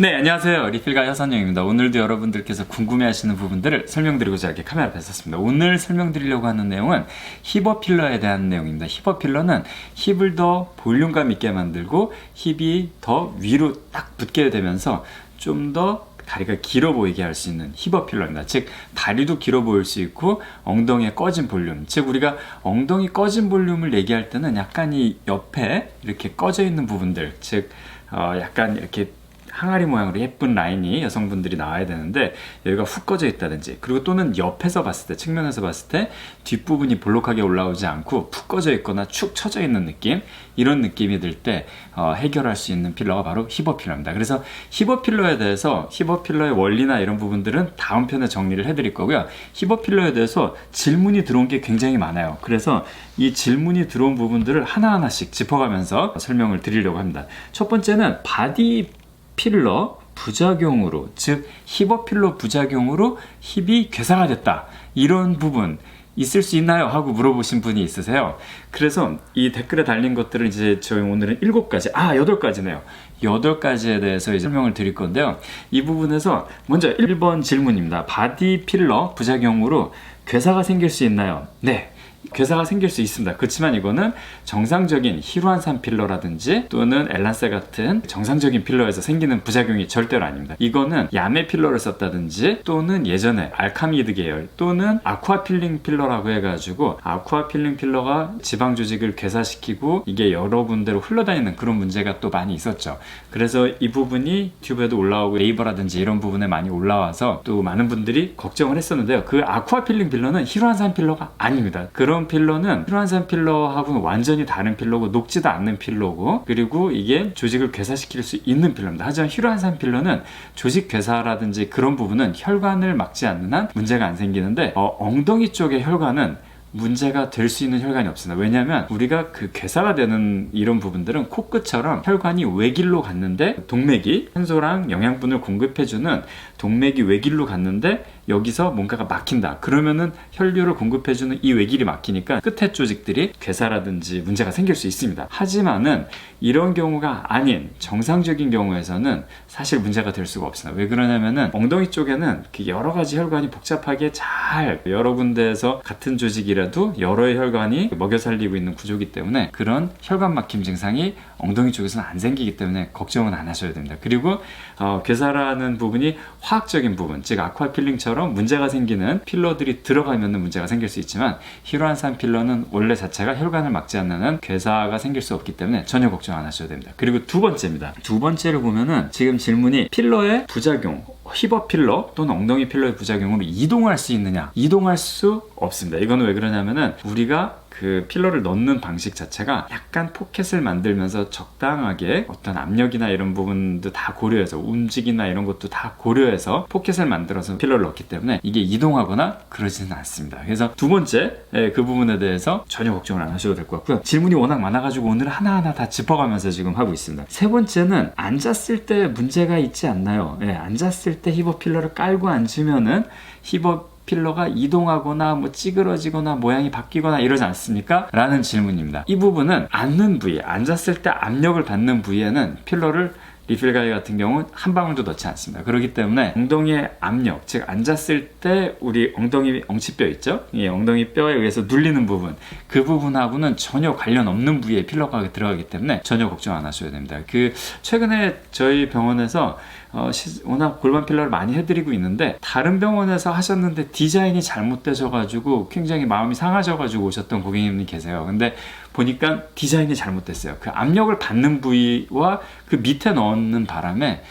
네, 안녕하세요. 리필가이 허선영입니다. 오늘도 여러분들께서 궁금해하시는 부분들을 설명드리고자 이렇게 카메라 앞에 섰습니다. 오늘 설명드리려고 하는 내용은 힙업 필러에 대한 내용입니다. 힙업 필러는 힙을 더 볼륨감 있게 만들고 힙이 더 위로 딱 붙게 되면서 좀 더 다리가 길어 보이게 할 수 있는 힙업 필러입니다. 즉 다리도 길어 보일 수 있고 엉덩이의 꺼진 볼륨, 즉 우리가 엉덩이 꺼진 볼륨을 얘기할 때는 약간 이 옆에 이렇게 꺼져 있는 부분들, 즉 약간 이렇게 항아리 모양으로 예쁜 라인이 여성분들이 나와야 되는데 여기가 훅 꺼져 있다든지, 그리고 또는 옆에서 봤을 때, 측면에서 봤을 때 뒷부분이 볼록하게 올라오지 않고 푹 꺼져 있거나 축 처져 있는 느낌, 이런 느낌이 들 때 해결할 수 있는 필러가 바로 힙업 필러입니다. 그래서 힙업 필러에 대해서, 힙업 필러의 원리나 이런 부분들은 다음 편에 정리를 해드릴 거고요. 힙업 필러에 대해서 질문이 들어온 게 굉장히 많아요. 그래서 이 질문이 들어온 부분들을 하나하나씩 짚어가면서 설명을 드리려고 합니다. 첫 번째는 바디 필러 부작용으로, 즉 힙업 필러 부작용으로 힙이 괴사가 됐다, 이런 부분 있을 수 있나요? 하고 물어보신 분이 있으세요. 그래서 이 댓글에 달린 것들을 이제 저희 오늘은 7가지, 8가지네요. 8가지에 대해서 설명을 드릴 건데요. 이 부분에서 먼저 1번 질문입니다. 바디 필러 부작용으로 괴사가 생길 수 있나요? 네, 괴사가 생길 수 있습니다. 그렇지만 이거는 정상적인 히루안산 필러라든지 또는 엘란세 같은 정상적인 필러에서 생기는 부작용이 절대로 아닙니다. 이거는 야매 필러를 썼다든지 또는 예전에 알카미드 계열 또는 아쿠아 필링 필러라고 해가지고 아쿠아 필링 필러가 지방 조직을 괴사시키고 이게 여러 군데로 흘러다니는 그런 문제가 또 많이 있었죠. 그래서 이 부분이 튜브에도 올라오고 네이버라든지 이런 부분에 많이 올라와서 또 많은 분들이 걱정을 했었는데요. 그 아쿠아 필링 필러는 히루안산 필러가 아닙니다. 그런 필러는 히루안산 필러하고는 완전히 다른 필러고 녹지도 않는 필러고, 그리고 이게 조직을 괴사시킬 수 있는 필러입니다. 하지만 히루안산 필러는 조직 괴사라든지 그런 부분은 혈관을 막지 않는 한 문제가 안 생기는데 엉덩이 쪽의 혈관은 문제가 될 수 있는 혈관이 없습니다. 왜냐하면 우리가 그 괴사가 되는 이런 부분들은 코끝처럼 혈관이 외길로 갔는데, 동맥이 산소랑 영양분을 공급해주는 동맥이 외길로 갔는데 여기서 뭔가가 막힌다, 그러면은 혈류를 공급해주는 이 외길이 막히니까 끝에 조직들이 괴사라든지 문제가 생길 수 있습니다. 하지만은 이런 경우가 아닌 정상적인 경우에서는 사실 문제가 될 수가 없습니다. 왜 그러냐면은 엉덩이 쪽에는 여러 가지 혈관이 복잡하게 잘 여러 군데에서 같은 조직이라도 여러의 혈관이 먹여 살리고 있는 구조이기 때문에 그런 혈관 막힘 증상이 엉덩이 쪽에서는 안 생기기 때문에 걱정은 안 하셔야 됩니다. 그리고 괴사라는 부분이 화학적인 부분, 즉 아쿠아 필링처럼 문제가 생기는 필러들이 들어가면 문제가 생길 수 있지만 히루안산 필러는 원래 자체가 혈관을 막지 않는 한 괴사가 생길 수 없기 때문에 전혀 걱정 안 하셔야 됩니다. 그리고 두 번째입니다. 두 번째를 보면은 지금 질문이 필러의 부작용, 힙업 필러 또는 엉덩이 필러의 부작용으로 이동할 수 있느냐? 이동할 수 없습니다. 이거는 왜 그러냐면은 우리가 그 필러를 넣는 방식 자체가 약간 포켓을 만들면서 적당하게 어떤 압력이나 이런 부분도 다 고려해서, 움직이나 이런 것도 다 고려해서 포켓을 만들어서 필러를 넣기 때문에 이게 이동하거나 그러지는 않습니다. 그래서 두 번째 그 부분에 대해서 전혀 걱정을 안 하셔도 될 것 같고요. 질문이 워낙 많아가지고 오늘 하나하나 다 짚어가면서 지금 하고 있습니다. 세 번째는 앉았을 때 문제가 있지 않나요? 앉았을 때 힙업 필러를 깔고 앉으면은 힙업 필러가 이동하거나 찌그러지거나 모양이 바뀌거나 이러지 않습니까? 라는 질문입니다. 이 부분은 앉는 부위, 앉았을 때 압력을 받는 부위에는 필러를 리필가이 같은 경우는 한 방울도 넣지 않습니다. 그렇기 때문에 엉덩이의 압력, 즉 앉았을 때 우리 엉덩이 엉치뼈 있죠? 이 엉덩이 뼈에 의해서 눌리는 부분, 그 부분하고는 전혀 관련 없는 부위에 필러가 들어가기 때문에 전혀 걱정 안 하셔야 됩니다. 최근에 저희 병원에서 워낙 골반 필러를 많이 해드리고 있는데 다른 병원에서 하셨는데 디자인이 잘못되셔가지고 굉장히 마음이 상하셔가지고 오셨던 고객님이 계세요. 근데 보니까 디자인이 잘못됐어요. 그 압력을 받는 부위와 그 밑에 넣는 바람에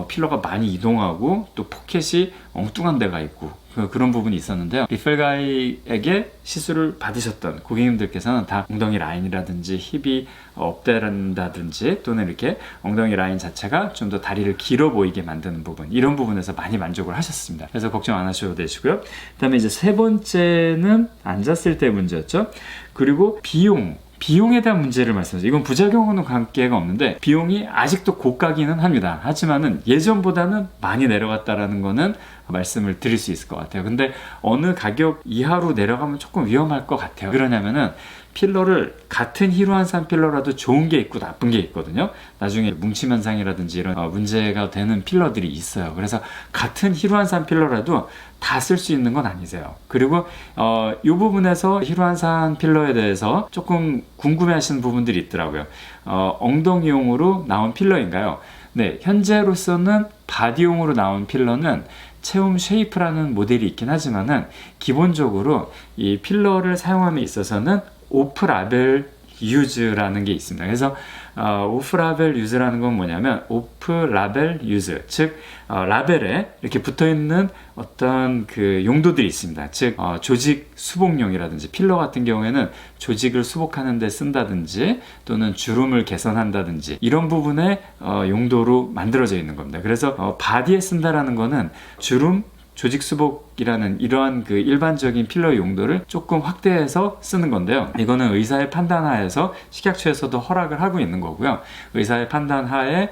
필러가 많이 이동하고 또 포켓이 엉뚱한 데가 있고 그런 부분이 있었는데요. 리필가이에게 시술을 받으셨던 고객님들께서는 다 엉덩이 라인이라든지 힙이 업된다든지 또는 이렇게 엉덩이 라인 자체가 좀 더 다리를 길어 보이게 만드는 부분, 이런 부분에서 많이 만족을 하셨습니다. 그래서 걱정 안 하셔도 되시고요. 그 다음에 이제 세 번째는 앉았을 때 문제였죠. 그리고 비용에 대한 문제를 말씀하셨어요. 이건 부작용과는 관계가 없는데 비용이 아직도 고가기는 합니다. 하지만은 예전보다는 많이 내려갔다라는 거는 말씀을 드릴 수 있을 것 같아요. 근데 어느 가격 이하로 내려가면 조금 위험할 것 같아요. 그러냐면은 필러를 같은 히루안산 필러라도 좋은 게 있고 나쁜 게 있거든요. 나중에 뭉침 현상이라든지 이런 문제가 되는 필러들이 있어요. 그래서 같은 히루안산 필러라도 다 쓸 수 있는 건 아니세요. 그리고 이 부분에서 히루안산 필러에 대해서 조금 궁금해 하시는 부분들이 있더라고요. 엉덩이용으로 나온 필러인가요? 네, 현재로서는 바디용으로 나온 필러는 체움 쉐이프라는 모델이 있긴 하지만은 기본적으로 이 필러를 사용함에 있어서는 오프 라벨 유즈라는 게 있습니다. 그래서 오프 라벨 유즈라는 건 뭐냐면 오프 라벨 유즈, 즉 라벨에 이렇게 붙어있는 어떤 그 용도들이 있습니다. 즉 조직 수복용이라든지 필러 같은 경우에는 조직을 수복하는 데 쓴다든지 또는 주름을 개선한다든지 이런 부분에 용도로 만들어져 있는 겁니다. 그래서 바디에 쓴다라는 거는 주름 조직 수복이라는 이러한 그 일반적인 필러 용도를 조금 확대해서 쓰는 건데요. 이거는 의사의 판단하에서 식약처에서도 허락을 하고 있는 거고요. 의사의 판단하에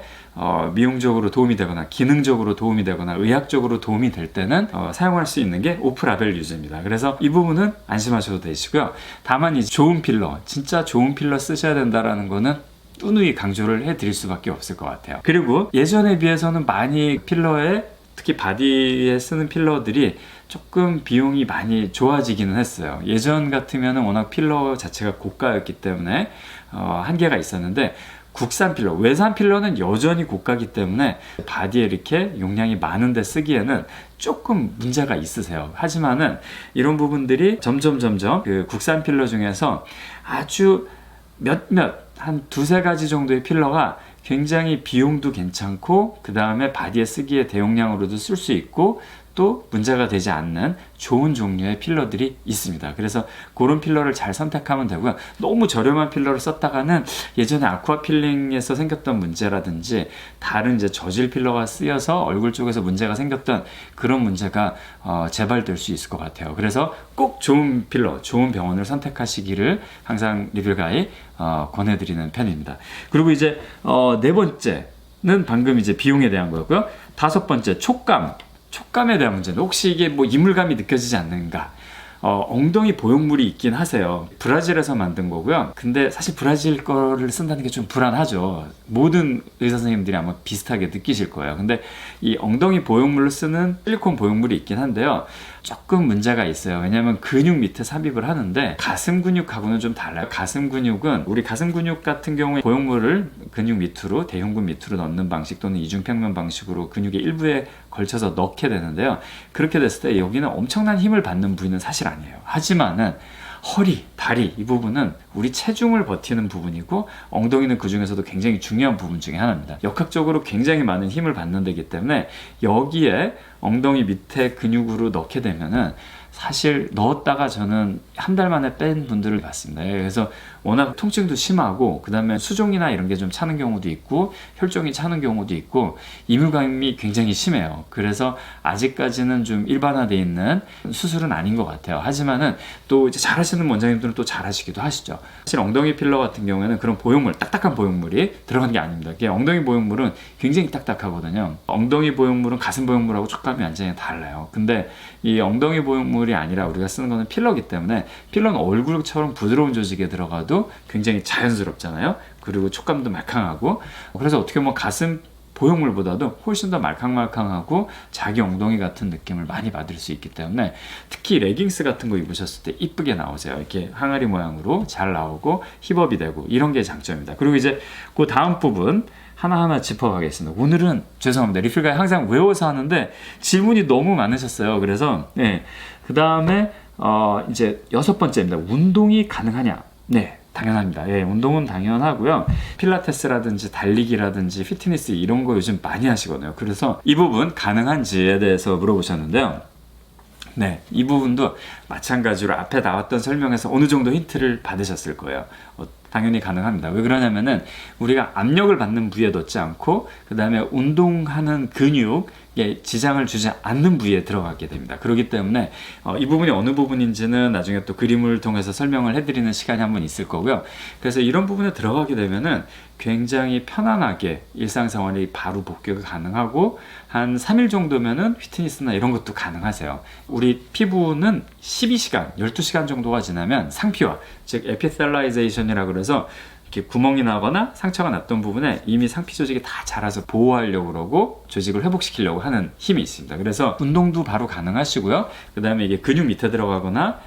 미용적으로 도움이 되거나 기능적으로 도움이 되거나 의학적으로 도움이 될 때는 사용할 수 있는 게 오프 라벨 유즈입니다. 그래서 이 부분은 안심하셔도 되시고요. 다만 이 좋은 필러, 진짜 좋은 필러 쓰셔야 된다라는 거는 누누이 강조를 해드릴 수밖에 없을 것 같아요. 그리고 예전에 비해서는 많이 필러에 특히 바디에 쓰는 필러들이 조금 비용이 많이 좋아지기는 했어요. 예전 같으면 워낙 필러 자체가 고가였기 때문에 한계가 있었는데 국산 필러, 외산 필러는 여전히 고가기 때문에 바디에 이렇게 용량이 많은데 쓰기에는 조금 문제가 있으세요. 하지만은 이런 부분들이 점점 그 국산 필러 중에서 아주 한 두세 가지 정도의 필러가 굉장히 비용도 괜찮고 그 다음에 바디에 쓰기에 대용량으로도 쓸 수 있고 또 문제가 되지 않는 좋은 종류의 필러들이 있습니다. 그래서 그런 필러를 잘 선택하면 되고요. 너무 저렴한 필러를 썼다가는 예전에 아쿠아 필링에서 생겼던 문제라든지 다른 이제 저질 필러가 쓰여서 얼굴 쪽에서 문제가 생겼던 그런 문제가 재발될 수 있을 것 같아요. 그래서 꼭 좋은 필러, 좋은 병원을 선택하시기를 항상 리뷰가이 권해드리는 편입니다. 그리고 이제 네 번째는 방금 이제 비용에 대한 거고요. 다섯 번째 촉감에 대한 문제는 혹시 이게 뭐 이물감이 느껴지지 않는가? 엉덩이 보형물이 있긴 하세요. 브라질에서 만든 거고요. 근데 사실 브라질 거를 쓴다는 게 좀 불안하죠. 모든 의사 선생님들이 아마 비슷하게 느끼실 거예요. 근데 이 엉덩이 보형물을 쓰는 실리콘 보형물이 있긴 한데요. 조금 문제가 있어요. 왜냐하면 근육 밑에 삽입을 하는데 가슴 근육하고는 좀 달라요. 가슴 근육은 우리 가슴 근육 같은 경우에 보형물을 근육 밑으로 대흉근 밑으로 넣는 방식 또는 이중평면 방식으로 근육의 일부에 걸쳐서 넣게 되는데요. 그렇게 됐을 때 여기는 엄청난 힘을 받는 부위는 사실 아니에요. 하지만은 허리, 다리 이 부분은 우리 체중을 버티는 부분이고 엉덩이는 그 중에서도 굉장히 중요한 부분 중에 하나입니다. 역학적으로 굉장히 많은 힘을 받는 데기 때문에 여기에 엉덩이 밑에 근육으로 넣게 되면은 사실 넣었다가 저는 한 달 만에 뺀 분들을 봤습니다. 그래서 워낙 통증도 심하고 그 다음에 수종이나 이런 게 좀 차는 경우도 있고 혈종이 차는 경우도 있고 이물감이 굉장히 심해요. 그래서 아직까지는 좀 일반화되어 있는 수술은 아닌 것 같아요. 하지만은 또 이제 잘하시는 원장님들은 또 잘하시기도 하시죠. 사실 엉덩이 필러 같은 경우에는 그런 보형물, 딱딱한 보형물이 들어간 게 아닙니다. 엉덩이 보형물은 굉장히 딱딱하거든요. 엉덩이 보형물은 가슴 보형물하고 촉감이 완전히 달라요. 근데 이 엉덩이 보형물이 아니라 우리가 쓰는 거는 필러기 때문에 필러는 얼굴처럼 부드러운 조직에 들어가도 굉장히 자연스럽잖아요. 그리고 촉감도 말캉하고 그래서 어떻게 보면 가슴 보형물보다도 훨씬 더 말캉말캉하고 자기 엉덩이 같은 느낌을 많이 받을 수 있기 때문에 특히 레깅스 같은 거 입으셨을 때 이쁘게 나오세요. 이렇게 항아리 모양으로 잘 나오고 힙업이 되고 이런 게 장점입니다. 그리고 이제 그 다음 부분 하나하나 짚어가겠습니다. 오늘은 죄송합니다. 리필가이 항상 외워서 하는데 질문이 너무 많으셨어요. 그래서 그 다음에 이제 여섯 번째입니다. 운동이 가능하냐? 네, 당연합니다. 운동은 당연하고요. 필라테스라든지 달리기라든지 피트니스 이런 거 요즘 많이 하시거든요. 그래서 이 부분 가능한지에 대해서 물어보셨는데요. 네, 이 부분도 마찬가지로 앞에 나왔던 설명에서 어느 정도 힌트를 받으셨을 거예요. 당연히 가능합니다. 왜 그러냐면은 우리가 압력을 받는 부위에 넣지 않고 그 다음에 운동하는 근육 이게 지장을 주지 않는 부위에 들어가게 됩니다. 그렇기 때문에 이 부분이 어느 부분인지는 나중에 또 그림을 통해서 설명을 해드리는 시간이 한번 있을 거고요. 그래서 이런 부분에 들어가게 되면은 굉장히 편안하게 일상생활이 바로 복귀가 가능하고 한 3일 정도면은 휘트니스나 이런 것도 가능하세요. 우리 피부는 12시간, 12시간 정도가 지나면 상피화, 즉 에피텔라이제이션이라고 그래서 이렇게 구멍이 나거나 상처가 났던 부분에 이미 상피 조직이 다 자라서 보호하려고 그러고 조직을 회복시키려고 하는 힘이 있습니다. 그래서 운동도 바로 가능하시고요. 그 다음에 이게 근육 밑에 들어가거나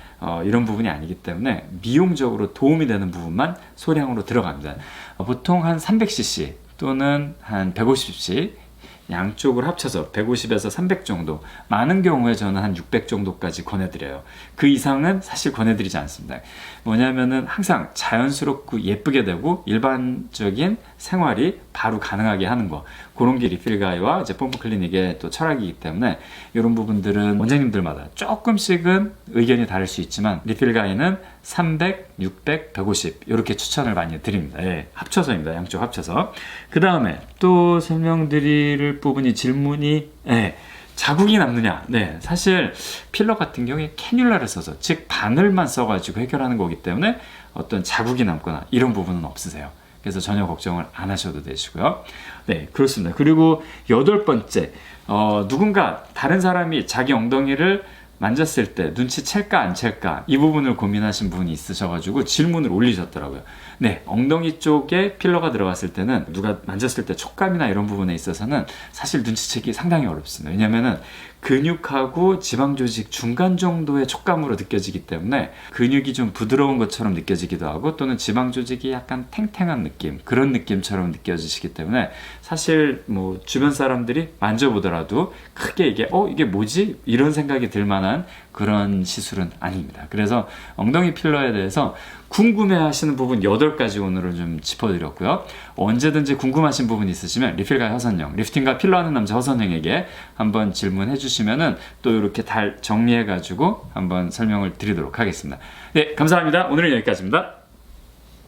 이런 부분이 아니기 때문에 미용적으로 도움이 되는 부분만 소량으로 들어갑니다. 보통 한 300cc 또는 한 150cc 양쪽을 합쳐서 150에서 300 정도, 많은 경우에 저는 한 600 정도까지 권해드려요. 그 이상은 사실 권해드리지 않습니다. 뭐냐면은 항상 자연스럽고 예쁘게 되고 일반적인 생활이 바로 가능하게 하는 거, 그런 게 리필가이와 이제 펌프 클리닉의 또 철학이기 때문에 이런 부분들은 원장님들마다 조금씩은 의견이 다를 수 있지만 리필가이는 300, 600, 150 이렇게 추천을 많이 드립니다. 예, 합쳐서입니다. 양쪽 합쳐서. 그 다음에 또 설명드릴 부분이 질문이 자국이 남느냐. 네, 사실 필러 같은 경우에 캐뉼라를 써서, 즉 바늘만 써가지고 해결하는 거기 때문에 어떤 자국이 남거나 이런 부분은 없으세요. 그래서 전혀 걱정을 안 하셔도 되시고요. 네, 그렇습니다. 그리고 8번째, 누군가 다른 사람이 자기 엉덩이를 만졌을 때 눈치챌까 안 챌까 이 부분을 고민하신 분이 있으셔가지고 질문을 올리셨더라고요. 네, 엉덩이 쪽에 필러가 들어갔을 때는 누가 만졌을 때 촉감이나 이런 부분에 있어서는 사실 눈치채기 상당히 어렵습니다. 왜냐면은 근육하고 지방 조직 중간 정도의 촉감으로 느껴지기 때문에 근육이 좀 부드러운 것처럼 느껴지기도 하고 또는 지방 조직이 약간 탱탱한 느낌, 그런 느낌처럼 느껴지시기 때문에 사실 뭐 주변 사람들이 만져보더라도 크게 이게 뭐지? 이런 생각이 들 만한 그런 시술은 아닙니다. 그래서 엉덩이 필러에 대해서 궁금해하시는 부분 8가지 오늘은 좀 짚어드렸고요. 언제든지 궁금하신 부분 있으시면 리필가이 허선영, 리프팅과 필러하는 남자 허선영에게 한번 질문해 주시면은 또 이렇게 잘 정리해가지고 한번 설명을 드리도록 하겠습니다. 네, 감사합니다. 오늘은 여기까지입니다.